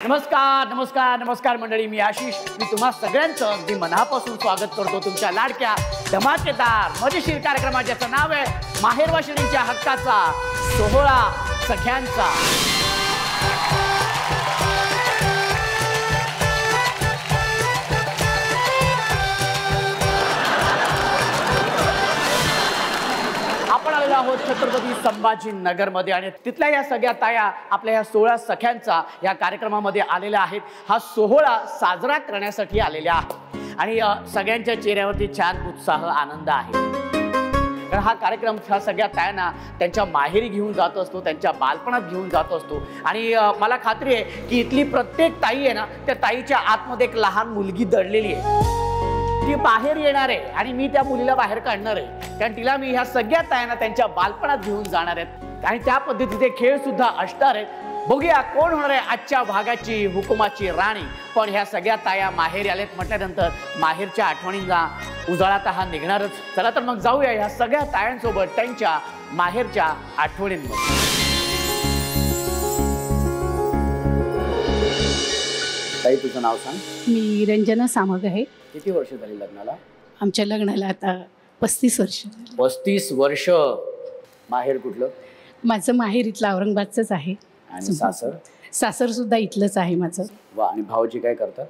नमस्कार नमस्कार नमस्कार मंडळी, मी आशिष. मी तुम्हा सगळ्यांचं अगदी मनापासून स्वागत करतो तुमच्या लाडक्या धमाकेदार मजेशीर कार्यक्रमात, ज्याचं नाव आहे माहेरवाशिणींच्या हक्काचा सोहळा सख्यांचा. आपण आलेलो आहोत छत्रपती संभाजीनगरमध्ये आणि तिथल्या या सगळ्या ताया आपल्या या 16 सख्यांचा या कार्यक्रमामध्ये आलेल्या आहेत. हा सोहळा साजरा करण्यासाठी आलेल्या आहेत आणि सगळ्यांच्या चेहऱ्यावरती छान उत्साह आनंद आहे. कारण हा कार्यक्रम ह्या सगळ्या तायांना त्यांच्या माहेरी घेऊन जात असतो, त्यांच्या बालपणात घेऊन जात असतो. आणि मला खात्री आहे की इथली प्रत्येक ताई आहे ना, त्या ताईच्या आतमध्ये एक लहान मुलगी दडलेली आहे. ती बाहेर येणार आहे आणि मी त्या मुलीला बाहेर काढणार आहे, कारण तिला मी ह्या सगळ्या तायांना त्यांच्या बालपणात घेऊन जाणार आहेत आणि त्या पद्धतीचे खेळ सुद्धा असणार आहेत. बघूया कोण होणार आहे आजच्या भागाची हुकुमाची राणी. पण ह्या सगळ्या ताया माहेरी आलेत म्हटल्यानंतर माहेरच्या आठवणींना उजाळा तर हा निघणारच. चला तर मग जाऊया ह्या सगळ्या तायांसोबत त्यांच्या माहेरच्या आठवणींमध्ये. ताई, तुझं नाव सांग. मी रंजना सामग आहे. किती वर्ष झाली लग्नाला? आमच्या लग्नाला आता 35 वर्ष. 35 वर्ष. माहेर कुठलं? माझं माहेर इथलं औरंगाबादचंच आहे. आणि सासर? सासर सुद्धा इथलंच आहे माझं. वा. आणि भाऊजी काय करतात?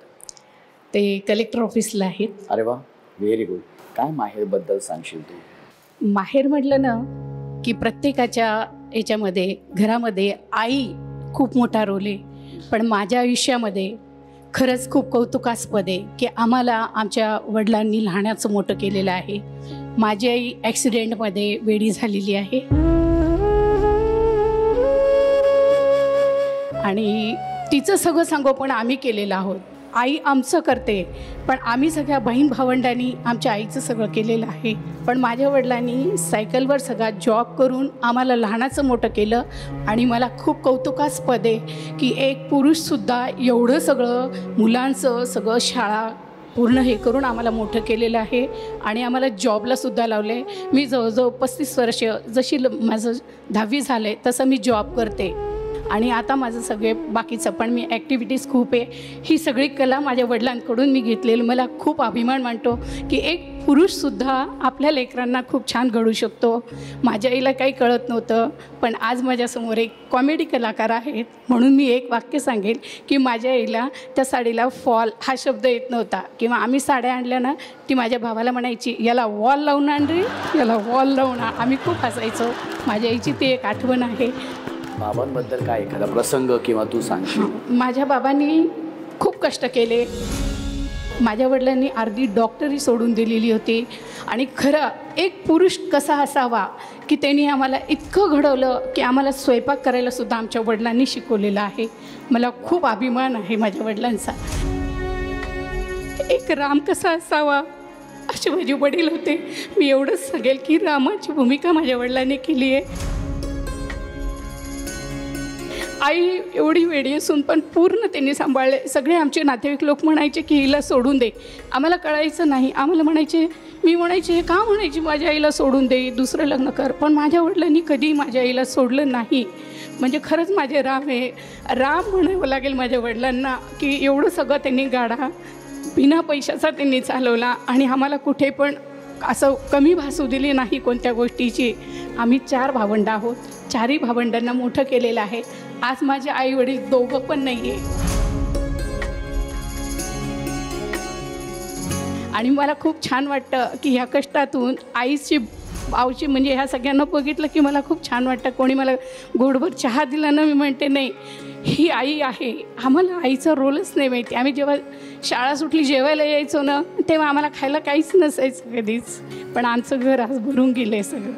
ते कलेक्टर ऑफिसला आहेत. अरे वा, व्हेरी गुड. काय माहेर बद्दल सांगशील तू? माहेर म्हटलं ना की प्रत्येकाच्या याच्यामध्ये घरामध्ये आई खूप मोठा रोल आहे. पण माझ्या आयुष्यामध्ये खरंच खूप कौतुकास्पद आहे की आम्हाला आमच्या वडिलांनी लहानाचं मोठं केलेलं आहे. माझी आई ॲक्सिडेंटमध्ये वेडी झालेली आहे आणि तिचं सगळं संगोपन आम्ही केलेलं आहोत. आई आमचं करते, पण आम्ही सगळ्या बहीण भावंडांनी आमच्या आईचं सगळं केलेलं आहे. पण माझ्या वडिलांनी सायकलवर सगळा जॉब करून आम्हाला लहानाचं मोठं केलं आणि मला खूप कौतुकास्पद आहे की एक पुरुषसुद्धा एवढं सगळं मुलांचं सगळं शाळा पूर्ण हे करून आम्हाला मोठं केलेलं आहे आणि आम्हाला जॉबलासुद्धा लावलं आहे. मी जवळजवळ 35 वर्ष, जशी माझं 10वी झालं आहे तसं मी जॉब करते आणि आता माझं सगळे बाकीचं पण मी ॲक्टिव्हिटीज खूप आहे. ही सगळी कला माझ्या वडिलांकडून मी घेतलेली. मला खूप अभिमान वाटतो की एक पुरुषसुद्धा आपल्या लेकरांना खूप छान घडू शकतो. माझ्या आईला काही कळत नव्हतं, पण आज माझ्यासमोर एक कॉमेडी कलाकार आहेत म्हणून मी एक वाक्य सांगेल की माझ्या आईला त्या साडीला फॉल हा शब्द येत नव्हता. किंवा आम्ही साड्या आणल्या ना, ती माझ्या भावाला म्हणायची, याला वॉल लावून आण रे, याला वॉल लावून आण. आम्ही खूप हसायचो. माझ्या आईची ती एक आठवण आहे. बाबांबद्दल काय एखादा प्रसंग किंवा तू सांगशील? माझ्या बाबांनी खूप कष्ट केले. माझ्या वडिलांनी अर्धी डॉक्टरी सोडून दिलेली होती आणि खरं एक पुरुष कसा असावा की त्यांनी आम्हाला इतकं घडवलं की आम्हाला स्वयंपाक करायला सुद्धा आमच्या वडिलांनी शिकवलेलं आहे. मला खूप अभिमान आहे माझ्या वडिलांचा. एक राम कसा असावा असे माझे वडील होते. मी एवढंच सांगेल की रामाची भूमिका माझ्या वडिलांनी केली आहे. आई एवढी वेडी असून पण पूर्ण त्यांनी सांभाळले. सगळे आमचे नातेवाईक लोक म्हणायचे की हिला सोडून दे. आम्हाला कळायचं नाही. आम्हाला म्हणायचे, मी म्हणायचे का म्हणायची माझ्या आईला सोडून दे, दुसरं लग्न कर. पण माझ्या वडिलांनी कधी माझ्या आईला सोडलं नाही. म्हणजे खरंच माझे राम आहे. राम म्हणावं लागेल माझ्या वडिलांना की एवढं सगळं त्यांनी गाडा बिना पैशाचा त्यांनी चालवला आणि आम्हाला कुठे पण असं कमी भासू दिली नाही कोणत्या गोष्टीची. आम्ही 4 भावंडं आहोत. 4ही भावंडांना मोठं केलेलं आहे. आज माझे आई वडील दोघं पण नाही आहे आणि मला खूप छान वाटतं की ह्या कष्टातून आईची भावची म्हणजे ह्या सगळ्यांना बघितलं की मला खूप छान वाटतं. कोणी मला गोडभर चहा दिला ना, मी म्हणते नाही ही आई आहे. आम्हाला आईचा रोलच नाही माहिती. आम्ही जेव्हा शाळा सुटली जेवायला यायचो ना, तेव्हा आम्हाला खायला काहीच नसायचं कधीच. पण आमचं घर आज भरून गेलं आहे सगळं.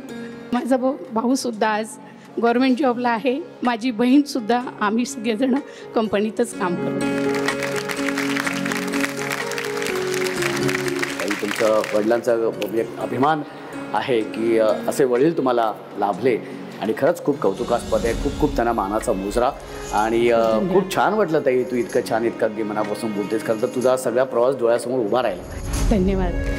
माझा भाऊसुद्धा आज गव्हर्मेंट जॉबला आहे. माझी बहीणसुद्धा, आम्ही सगळेजण कंपनीतच काम करतो. तुमचं वडिलांचा अभिमान आहे की असे वडील तुम्हाला लाभले आणि खरंच खूप कौतुकास्पद आहे. खूप खूप त्यांना मानाचा मुजरा. आणि खूप छान वाटलं ताई, तू इतकं छान इतकं अगदी मनापासून बोलतेस. खरं तर तुझा सगळा प्रवास डोळ्यासमोर उभा राहिला. धन्यवाद.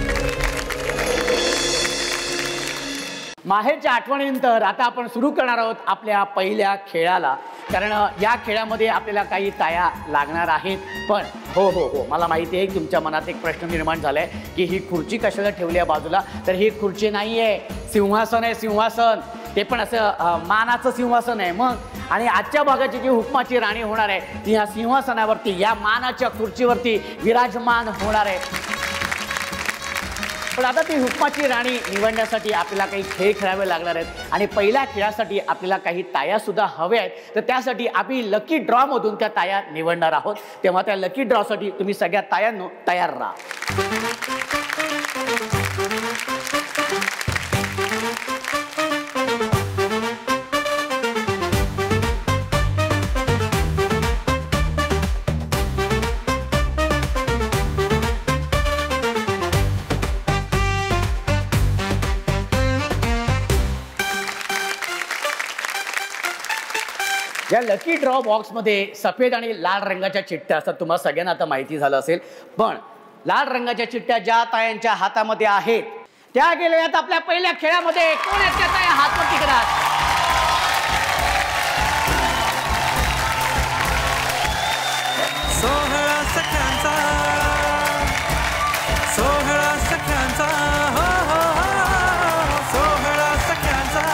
माहेरच्या आठवणीनंतर आता आपण सुरू करणार आहोत आपल्या पहिल्या खेळाला. कारण या खेळामध्ये आपल्याला काही ताया लागणार आहेत. पण हो हो हो मला माहिती आहे तुमच्या मनात एक प्रश्न निर्माण झालाय की ही खुर्ची कशाला ठेवली आहे बाजूला. तर ही खुर्ची नाही आहे, सिंहासन आहे, सिंहासन. ते पण असं मानाचं सिंहासन आहे. मग आणि आजच्या भागाची जी हुकमाची राणी होणार आहे ती ह्या सिंहासनावरती, या मानाच्या खुर्चीवरती विराजमान होणार आहे. पण आता ती हुकमाची राणी निवडण्यासाठी आपल्याला काही खेळ खेळावे लागणार आहेत आणि पहिल्या खेळासाठी आपल्याला काही ताया सुद्धा हव्या आहेत. तर त्यासाठी आम्ही लकी ड्रॉ मधून त्या ताया निवडणार आहोत. तेव्हा त्या लकी ड्रॉ साठी तुम्ही सगळ्या तायांनो तयार राहा. या लकी ड्रॉ बॉक्समध्ये सफेद आणि लाल रंगाच्या चिठ्ठ्या असतात. तुम्हाला सगळ्यांना आता माहिती झालं असेल. पण लाल रंगाच्या चिठ्ठ्या ज्या तायांच्या हातामध्ये आहेत त्या गेल्यात आपल्या पहिल्या खेळामध्ये. कोण आहेत त्या ताया? हातवरती करा. सोहळा सख्यांचा, सोहळा सख्यांचा, हो हो हो, सोहळा सख्यांचा.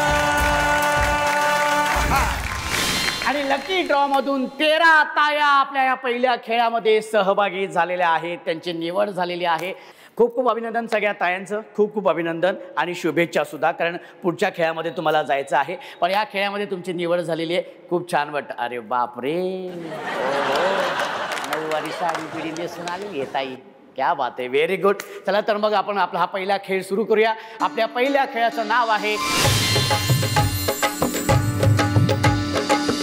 आणि लकी ड्रॉ मधून 13 ताया आपल्या या पहिल्या खेळामध्ये सहभागी झालेल्या आहेत. त्यांची निवड झालेली आहे. खूप खूप अभिनंदन सगळ्या तायांचं. खूप खूप अभिनंदन आणि शुभेच्छा सुद्धा, कारण पुढच्या खेळामध्ये तुम्हाला जायचं आहे. पण या खेळामध्ये तुमची निवड झालेली आहे. खूप छान वाटतं. अरे बापरे, नऊवारी साडी पिढी नेसून आलेली आहे ताई. क्या बात आहे, व्हेरी गुड. चला तर मग आपण आपला हा पहिला खेळ सुरू करूया. आपल्या पहिल्या खेळाचं नाव आहे,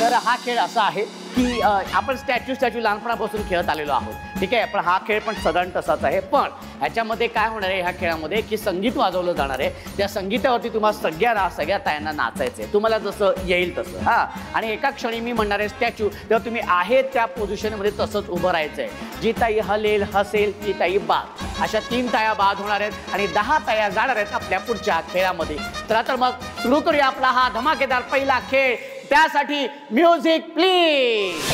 तर हा खेळ असा आहे की आपण स्टॅच्यू लहानपणापासून खेळत आलेलो आहोत. ठीक आहे. पण हा खेळ पण साधारण तसाच आहे. पण ह्याच्यामध्ये काय होणार आहे ह्या खेळामध्ये की संगीत वाजवलं जाणार आहे. त्या संगीतावरती तुम्हाला सगळ्या तायांना नाचायचं आहे, तुम्हाला जसं येईल तसं. हां, आणि एका क्षणी मी म्हणणार आहे स्टॅच्यू, तेव्हा तुम्ही आहे त्या पोझिशनमध्ये तसंच उभं राहायचं आहे. जी ताई हलेल हसेल ती ताई बाद. अशा 3 ताया बाद होणार आहेत आणि 10 ताया जाणार आहेत आपल्या पुढच्या खेळामध्ये. चला तर मग सुरू करूया आपला हा धमाकेदार पहिला खेळ. त्यासाठी म्युझिक प्लीज.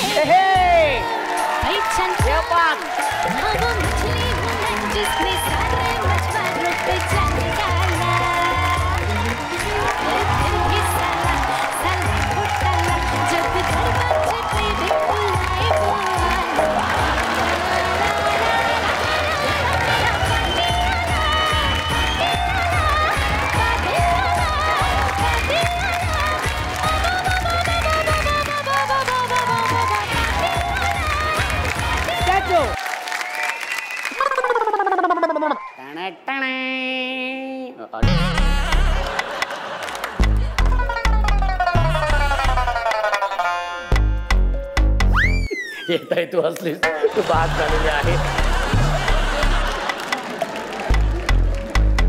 येत आहे तू असलीस, तू बाद झालेली आहे.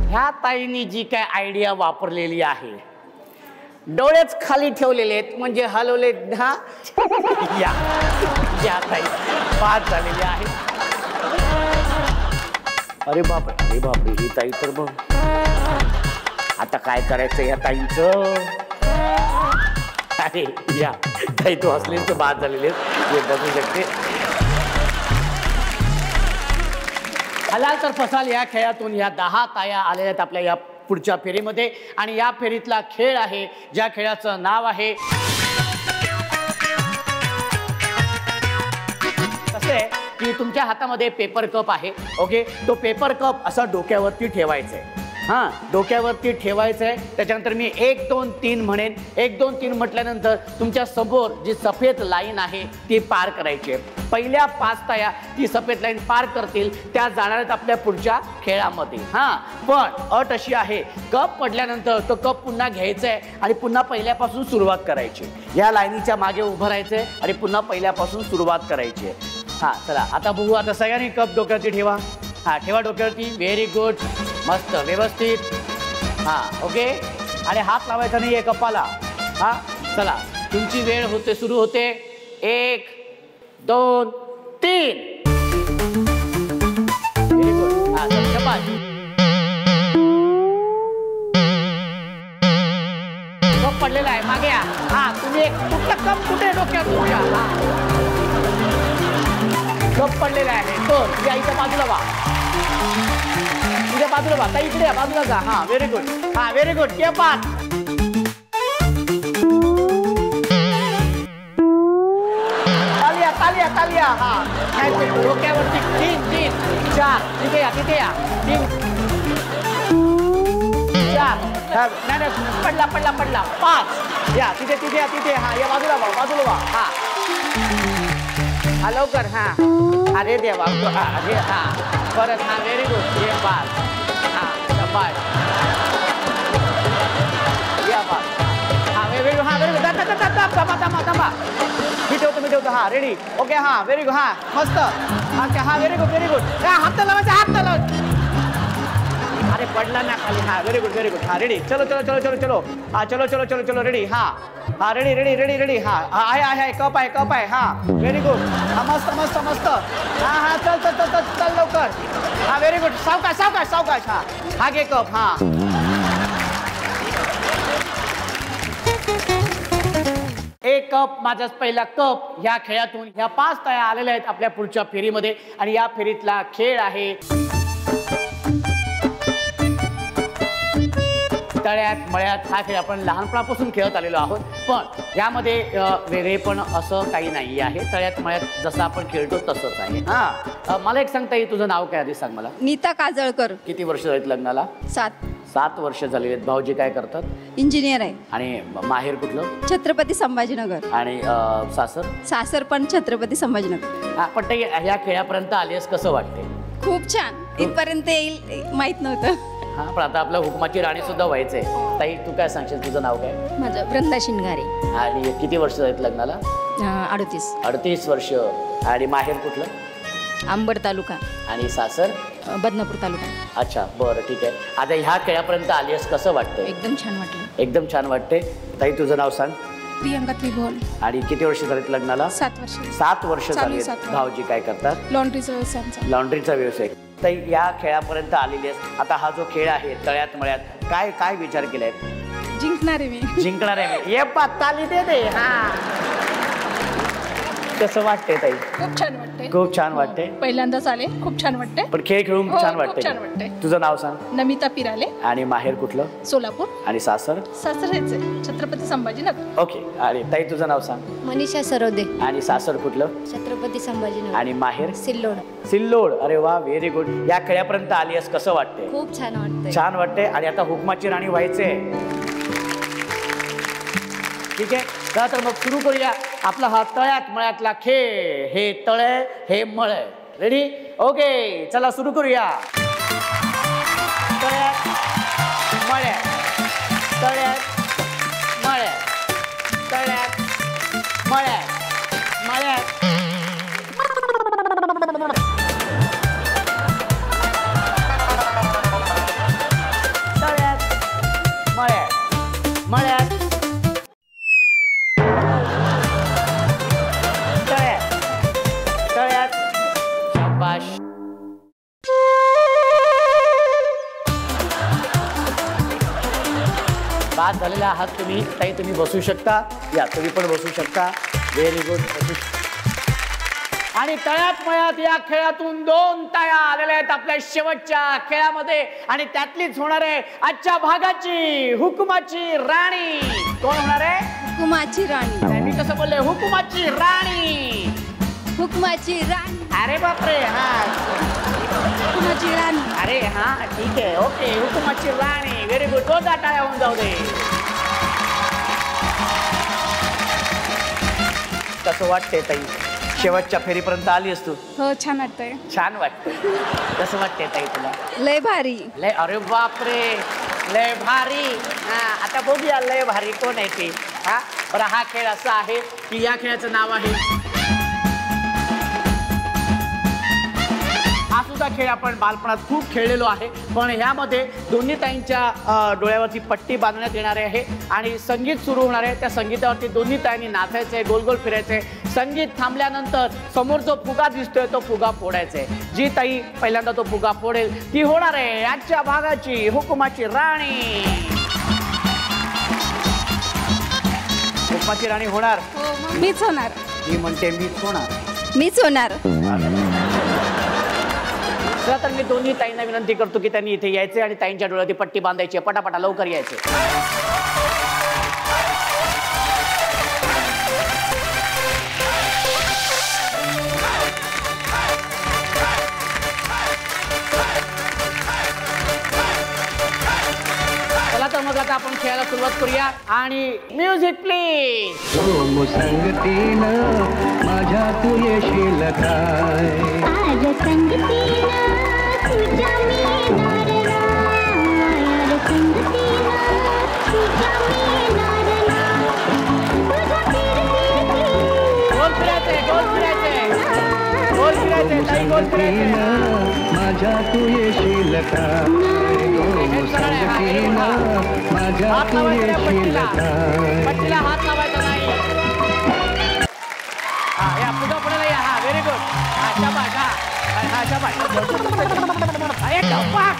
ह्या ताईंनी जी काय आयडिया वापरलेली आहे, डोळेच खाली ठेवलेले आहेत म्हणजे हलवले. हा या ताई बाद झालेली आहे. अरे बापरे ही ताई तर बघ. आता काय करायचं या ताईंचं? अरे या ताई तू हसलीस तर बाद झालेली आहे, बघू शकते. हलाल तर फसाल या खेळातून या 10 ताया आलेल्या आहेत आपल्या या पुढच्या फेरीमध्ये. आणि या फेरीतला खेळ आहे ज्या खेळाचं नाव आहे, कसं आहे की तुमच्या हातामध्ये पेपर कप आहे. ओके, तो पेपर कप असा डोक्यावरती ठेवायचा आहे. हां, डोक्यावरती ठेवायचं आहे. त्याच्यानंतर मी 1 2 3 म्हणेन. 1 2 3 म्हटल्यानंतर तुमच्या समोर जी सफेद लाईन आहे ती पार करायची आहे. पहिल्या 5 ताया ती सफेद लाईन पार करतील त्या जाणार आहेत आपल्या पुढच्या खेळामध्ये. हां, पण अट अशी आहे, कप पडल्यानंतर तो कप पुन्हा घ्यायचा आहे आणि पुन्हा पहिल्यापासून सुरुवात करायची. या लाईनीच्या मागे उभं राहायचं आहे आणि पुन्हा पहिल्यापासून सुरुवात करायची आहे. हां, चला आता बघू. आता सगळ्यांनी कप डोक्यावरती ठेवा. हां, ठेवा डोक्यावरती. व्हेरी गुड, मस्त व्यवस्थित. हां, ओके. आणि हात लावायचा नाही आहे कपाला. हां, चला तुमची वेळ होते, सुरू होते. 1 2 3. Very good. हां, शाबास. कप पडलेला आहे मागे या. हा तुम्ही एक कुठला कप कुठे डोक्यात तुमच्या कप पडलेला आहे तो तुझ्या आईच्या बाजूला वा तुझ्या बाजूला वा ताई इकडे बाजूला जा. हा व्हेरी गुड हा व्हेरी गुड के पाच तालिया तालिया तालिया. हा डोक्यावरती 3 3 4 तिथे या 3 4 नाही पडला पडला पडला 5 या तिथे या तिथे. हा या बाजूला वा हा हा लवकर हा अरे देवा अरे हा परत हा व्हेरी गुड ये 5 हा शाबाश या 5 हा व्हेरी गुड हा व्हेरी गुड थांबा मी ठेवतो हा रेडी ओके हा व्हेरी गुड हा मस्त हा व्हेरी गुड हात लावायचा अरे पडला ना खाली. हा व्हेरी गुड हा रेडी चलो हा चलो रेडी हा रेडी हा आहे कप आहे हा व्हेरी गुड हा मस्त हा चल लवकर हा व्हेरी गुड सावकाश हा घे कप हा एक कप माझाच पहिला कप ह्या खेळातून ह्या 5 ताया आलेल्या आहेत आपल्या पुढच्या फेरीमध्ये आणि या फेरीतला खेळ आहे तळ्यात मळ्यात. हा खेळ आपण लहानपणापासून खेळत आलेलो आहोत पण यामध्ये वेगळेपण असं काही नाही आहे. तळ्यात मळ्यात जसं आपण खेळतो तसंच आहे. हा मला एक सांगता येईल तुझं नाव काय आधी सांग मला. नीता काजळकर. किती वर्ष झालीत लग्नाला. 7 वर्ष झालेली आहेत. भाऊजी काय करतात. इंजिनियर आहे. आणि माहेर कुठलं. छत्रपती संभाजीनगर. आणि सासर पण छत्रपती संभाजीनगर. हा पण ते ह्या खेळापर्यंत आलीस कसं वाटते. खूप छान. इथपर्यंत येईल माहित नव्हतं. हा पण आता आपल्या हुकमाची राणी सुद्धा व्हायचंय. ताई तू काय सांगशील तुझं नाव काय. माझं वृंदा शिंगारे. आणि किती वर्ष आहेत लग्नाला. 38 वर्ष. आणि माहेर कुठलं. अंबड तालुका. आणि सासर बदनापूर तालुका. अच्छा बरं ठीक आहे. आता ह्या खेळापर्यंत आलीस कसं वाटतंय. एकदम छान वाटलं. एकदम छान वाटते. ताई तुझं नाव सांग. प्रियंका त्रिभुवन. आणि किती वर्ष झालीत लग्नाला. 7 वर्ष झाली. भाऊजी काय करतात. लॉन्ड्रीचा व्यवसाय. ताई या खेळापर्यंत आलेली आहेस. आता हा जो खेळ आहे तळ्यात मळ्यात काय विचार केलाय. जिंकणार आहे मी ये ताली दे हा कसं वाटते ताई. खूप छान वाटते. पहिल्यांदाच आले खूप छान वाटते. पण खेळ खेळून छान वाटते. तुझं नाव सांग. नमिता पिराले. आणि माहेर कुठलं. सोलापूर. आणि सासर छत्रपती संभाजीनगर. ओके. आणि ताई तुझं नाव सांग. मनीषा सरोदे. आणि सासर कुठलं. छत्रपती संभाजीनगर. आणि माहेर सिल्लोड. अरे वा व्हेरी गुड. या खेळापर्यंत आली आहेस कसं वाटते. खूप छान वाटते. आणि आता हुकमाची राणी व्हायचे. ठीक आहे तर मग सुरू करूया आपला हा तळ्यात मळ्यातला खेळ. हे तळे हे मळे. रेडी ओके चला सुरू करूया. तळ्यात मळ्यात तळ्यात मळ्यात तळ्यात मळ्यात मळ्यात मळ्यात मळ्यात बाद झालेला आहात तुम्ही. ताई तुम्ही बसू शकता. या तुम्ही पण बसू शकता. Very good. आणि तळ्यात मळ्यात या खेळातून 2 ताया आलेल्या आहेत आपल्या शेवटच्या खेळामध्ये आणि त्यातलीच होणार आहे आजच्या भागाची हुकुमाची राणी. कोण होणार आहे. हुकुमाची राणी. मी कसं बोलले हुकुमाची राणी. हुकुमाची राणी. अरे बापरे. हा हुकुमाची राणी. अरे हा ठीक आहे ओके हुकुमाची राणी. Very good. 2 टाळ्या होऊन जाऊ दे. कसं वाटतंय ताई. शेवटच्या फेरीपर्यंत आलीस तू. हो छान वाटतंय. छान वाटतंय. कसं वाटतंय ताई तुला. लय भारी. लय. अरे बापरे लय भारी. हा आता बघूया लय भारी कोण आहे ती. हा बरं हा खेळ असा आहे की या खेळाचं नाव आहे हा सुद्धा खेळ आपण बालपणात खूप खेळलेलो आहे पण ह्यामध्ये दोन्ही ताईंच्या डोळ्यावरती पट्टी बांधण्यात येणार आहे आणि संगीत सुरू होणार आहे. त्या संगीतावरती दोन्ही ताईंनी नाचायचं आहे. गोल गोल फिरायचं आहे. संगीत थांबल्यानंतर समोर जो फुगा दिसतोय तो फुगा फोडायचा आहे. जी ताई पहिल्यांदा तो फुगा फोडेल ती होणार आहे आजच्या भागाची हुकुमाची राणी. उपमाची राणी होणार. मीच होणार. ही म्हणते मीच होणार. मीच होणार. चला तर मी दोन्ही ताईंना विनंती करतो की त्यांनी इथे यायचे आणि ताईंच्या डोळ्यात पट्टी बांधायची. पटापटा लवकर यायचे. चला तर मग आता आपण खेळायला सुरुवात करूया आणि म्युझिक प्लीज. संगतीनं माझ्या तू येशील काय. आज संगतीनं तुझ्या मी नारला. आज संगतीनं तुझ्या मी नारला. गोल फिरायचे, गोल फिरायचे, गोल फिरायचे, ताई गोल फिरायचे. माझ्या तू येशील काय. संगतीनं माझ्या हात तू लावायचा येशील काय. पट्टीला हात लावायचा नाही. हा या पुढं पुढे या. हा व्हेरी गुड. हा शाबास. हा शाबास. अरे टपाक.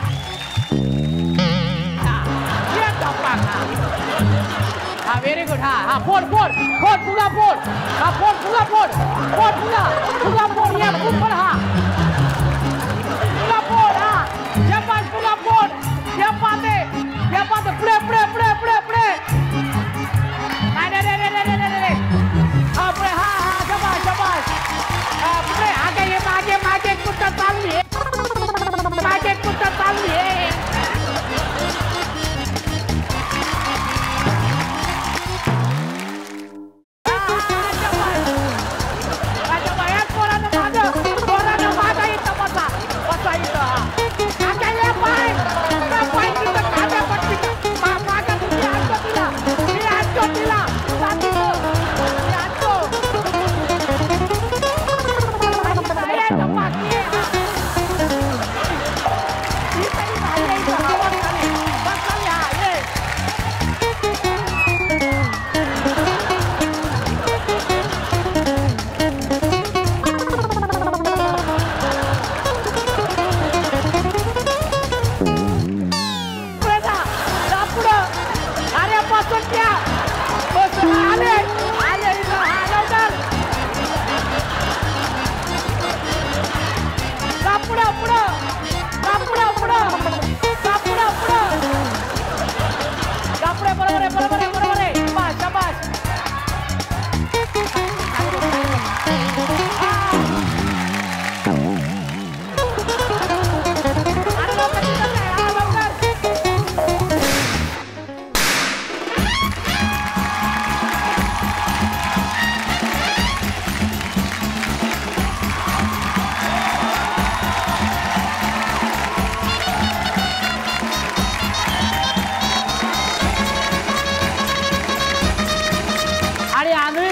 ये टपाक. हा व्हेरी गुड. हा फोड फोड फोड फुगा फोड. हा फोड फुगा फोड. फोड फुगा फुगा फोड. या फुगा. हा फुगा फोड. हा शाबास फुगा फोड. या पाते पुढे पुढे पुढे पुढे पुढे. नाही नाही नाही नाही नाही. हा पुढे. हा हा शाबास शाबास. हा पुढे. आगे मागे मागे कुठं चालली आहे. मागे कुठं चालली आहे.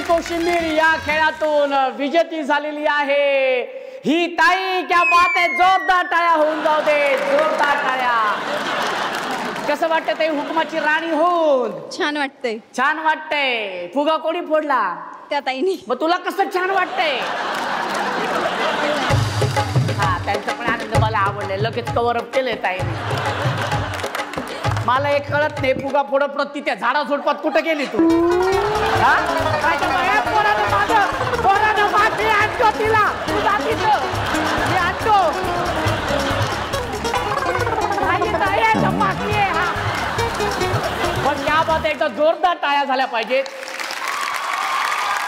कोशिंबीर या खेळातून विजेती झालेली आहे ही ताई. क्या बात आहे. जोरदार टाळ्या होऊन जाऊ दे. जोरदार टाळ्या. कसं वाटतं ताई हुकमाची राणी होऊन. छान वाटतंय. छान वाटतंय. फुगा कोणी फोडला. त्या ताईनी. मग तुला कसं छान वाटतंय. हा त्यांचं पण आनंद मला आवडले. लगेच कव्हर अप केले ताईने. मला एक कळत नाही फुगा फोडत प्रति त्या झाडा झोडपात कुठे गेली तू. पण या बात एकदा जोरदार टाळ्या झाल्या पाहिजेत.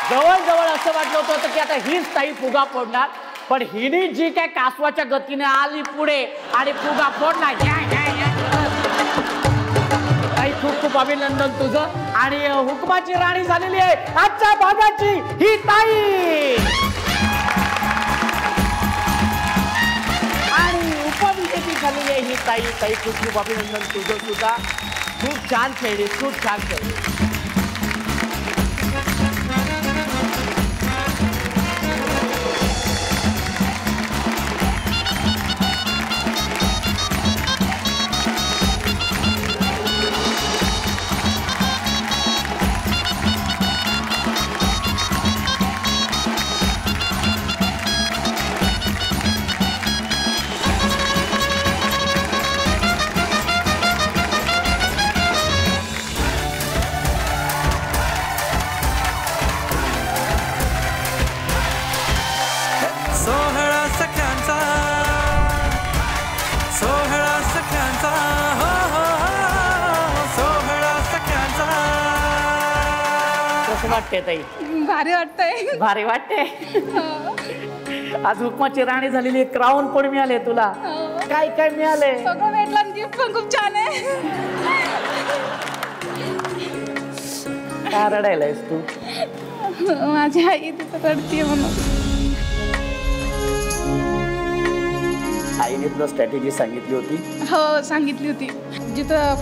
जवळजवळ असं वाटलं होतं की आता हीच ताई फुगा फोडणार. पण हिने जी काय कासवाच्या गतीने आली पुढे आणि फुगा फोडला. खूप खूप अभिनंदन तुझं. आणि हुकमाची राणी झालेली आहे आजच्या भागाची ही ताई. आणि उपविजेती झालेली आहे ही ताई. ताई खूप खूप अभिनंदन तुझं सुद्धा. खूप छान खेळली. खूप छान खेळली. वाटते ताई? भारी वाटतंय. भारी वाटते. आज हुकमाची राणी झालेली क्राऊन पण मिळाले तुला. काय काय मिळाले? सगळं भेटलं आणि गिफ्ट पण खूप छान आहे. काय रडायलायस तू? माझी आई तिथं रडतीये म्हणून. आईने तुला स्ट्रॅटेजी सांगितली होती? हो सांगितली होती. जिथं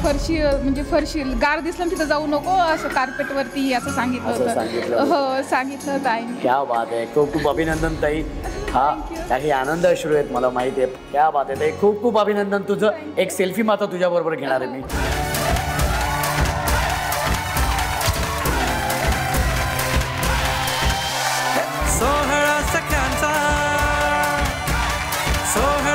फरशी गार दिसलं तिथं जाऊ नको, असं कार्पेट वरती असं सांगितलं असं सांगितलं होतं. होतं. हो सांगितलं होतं आईने. क्या बात आहे. खूप खूप अभिनंदन ताई. हा काही आनंद अश्रू आहेत मला माहिती आहे. क्या बात आहे ताई. खूप खूप अभिनंदन तुझं. एक सेल्फी मात्र तुझ्या बरोबर घेणार आहे मी. सोहळा सख्यांचा, सोहळा